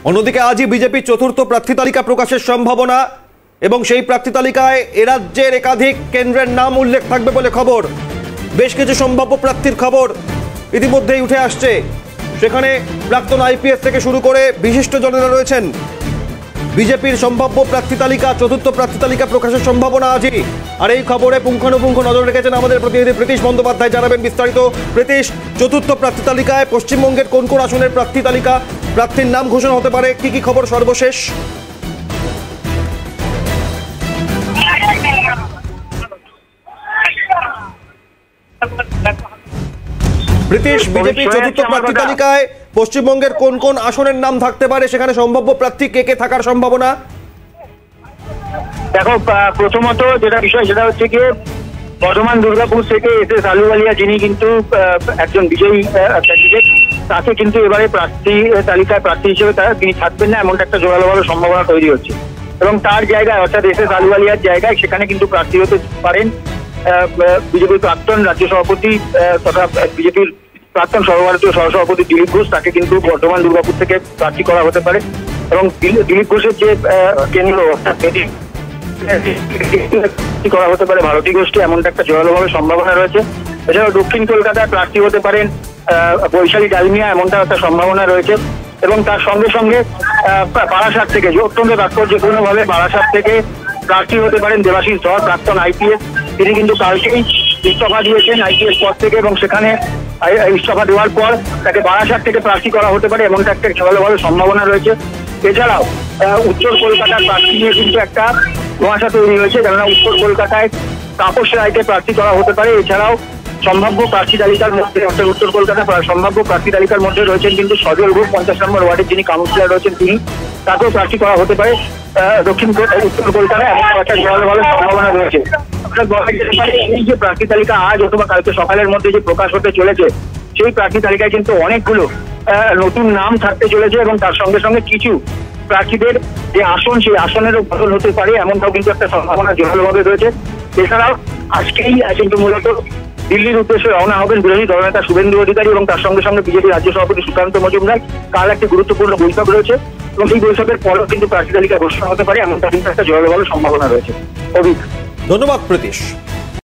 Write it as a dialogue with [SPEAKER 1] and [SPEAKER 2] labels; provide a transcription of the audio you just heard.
[SPEAKER 1] অন্যদিকে আজই বিজেপির চতুর্থ প্রার্থী তালিকা প্রকাশের সম্ভাবনা এবং সেই প্রার্থী তালিকায় এ রাজ্যের একাধিক কেন্দ্রের নাম উল্লেখ থাকবে বলে খবর। বেশ কিছু সম্ভাব্য প্রার্থীর খবর ইতিমধ্যেই উঠে আসছে। সেখানে প্রাক্তন আইপিএস থেকে শুরু করে বিশিষ্ট জনেরা রয়েছেন। বিজেপির সম্ভাব্য প্রার্থী তালিকা, চতুর্থ প্রার্থী তালিকা প্রকাশের সম্ভাবনা আজই। আর এই খবরে পুঙ্খানুপুঙ্খ নজর রেখেছেন আমাদের প্রতিনিধি প্রীতিশ বন্দ্যোপাধ্যায়। জানাবেন বিস্তারিত। প্রীতিশ, চতুর্থ প্রার্থী তালিকায় পশ্চিমবঙ্গের কোন কোন আসনের প্রার্থী তালিকা, প্রার্থীর নাম ঘোষণা হতে পারে, কি কি খবর সর্বশেষ? প্রীতিশ, বিজেপি চতুর্থ প্রার্থী তালিকায় পশ্চিমবঙ্গের কোন কোন আসনের নাম থাকতে পারে, সেখানে সম্ভাব্য প্রার্থী কে কে থাকার সম্ভাবনা?
[SPEAKER 2] দেখো, প্রথমত যেটা বিষয় সেটা হচ্ছে কি, বর্ধমান দুর্গাপুর থেকে এস আলুওয়ালিয়া, যিনি কিন্তু একজন বিজয়ী ক্যান্ডিডেট, তাকে কিন্তু এবারে প্রার্থী তালিকায় প্রার্থী হিসেবে তিনি থাকবেন না, এমনটা একটা জোরালো সম্ভাবনা তৈরি হচ্ছে। এবং তার জায়গায় অর্থাৎ এস আলুওয়ালিয়ার জায়গায় সেখানে কিন্তু প্রার্থী হতে পারেন বিজেপির প্রাক্তন রাজ্য সভাপতি তথা বিজেপির প্রাক্তন সর্বভারতীয় সহসভাপতি দিলীপ ঘোষ। তাকে কিন্তু বর্ধমান দুর্গাপুর থেকে প্রার্থী করা হতে পারে। এবং দিলীপ ঘোষের যে কেন্দ্র অর্থাৎ করা হতে পারে ভারতী গোষ্ঠী, এমনটা একটা জোরালোভাবে সম্ভাবনা রয়েছে। এছাড়াও দক্ষিণ কলকাতায় প্রার্থী হতে পারেন বৈশালী ডালমিয়া, এমনটা একটা সম্ভাবনা রয়েছে। এবং তার সঙ্গে সঙ্গে বারাসাত থেকে, অত্যন্ত তাৎপর্যপূর্ণভাবে বারাসাত থেকে প্রার্থী হতে পারেন দেবাশিস ধর, প্রাক্তন আইপিএস। তিনি কিন্তু কালকেই ইস্তফা দিয়েছেন আইপিএস পদ থেকে, এবং সেখানে ইস্তফা দেওয়ার পর তাকে বারাসাত থেকে প্রার্থী করা হতে পারে, এমনটা একটা জোরালোভাবে সম্ভাবনা রয়েছে। এছাড়াও উত্তর কলকাতার প্রার্থী নিয়ে কিন্তু একটা ধোঁয়াশা তৈরি হয়েছে, কেননা উত্তর কলকাতায় তাপস রায়কে প্রার্থী করা হতে পারে। এছাড়াও সম্ভাব্য প্রার্থী তালিকার মধ্যে অর্থাৎ উত্তর কলকাতা সম্ভাব্য প্রার্থী তালিকার মধ্যে রয়েছেন কিন্তু সজল ঘোষ, 50 নম্বর ওয়ার্ডের যিনি কাউন্সিলর রয়েছেন, তিনি, তাকেও প্রার্থী করা হতে পারে উত্তর কলকাতায়, এমন একটা জোরালো সম্ভাবনা রয়েছে। এই যে প্রার্থী তালিকা আজ অথবা কালকে সকালের মধ্যে যে প্রকাশ হতে চলেছে, সেই প্রার্থী তালিকায় কিন্তু অনেকগুলো নতুন নাম থাকতে চলেছে, এবং তার সঙ্গে সঙ্গে কিছু প্রার্থীদের যে আসন, সেই আসনেরও বদল হতে পারে, এমনটাও কিন্তু একটা সম্ভাবনা জোরালোভাবে রয়েছে। এছাড়াও আজকেই কিন্তু মূলত দিল্লির উদ্দেশ্যে রওনা হবেন বিরোধী দলনেতা শুভেন্দু অধিকারী, এবং তার সঙ্গে সঙ্গে বিজেপি রাজ্য সভাপতি সুকান্ত মজুমদার। কাল একটি গুরুত্বপূর্ণ বৈঠক রয়েছে, এবং এই বৈঠকের পরও কিন্তু প্রার্থী তালিকা ঘোষণা হতে পারে, এমনটা কিন্তু একটা জোরালো সম্ভাবনা রয়েছে। অভিক,
[SPEAKER 1] ধন্যবাদ প্রীতিশ।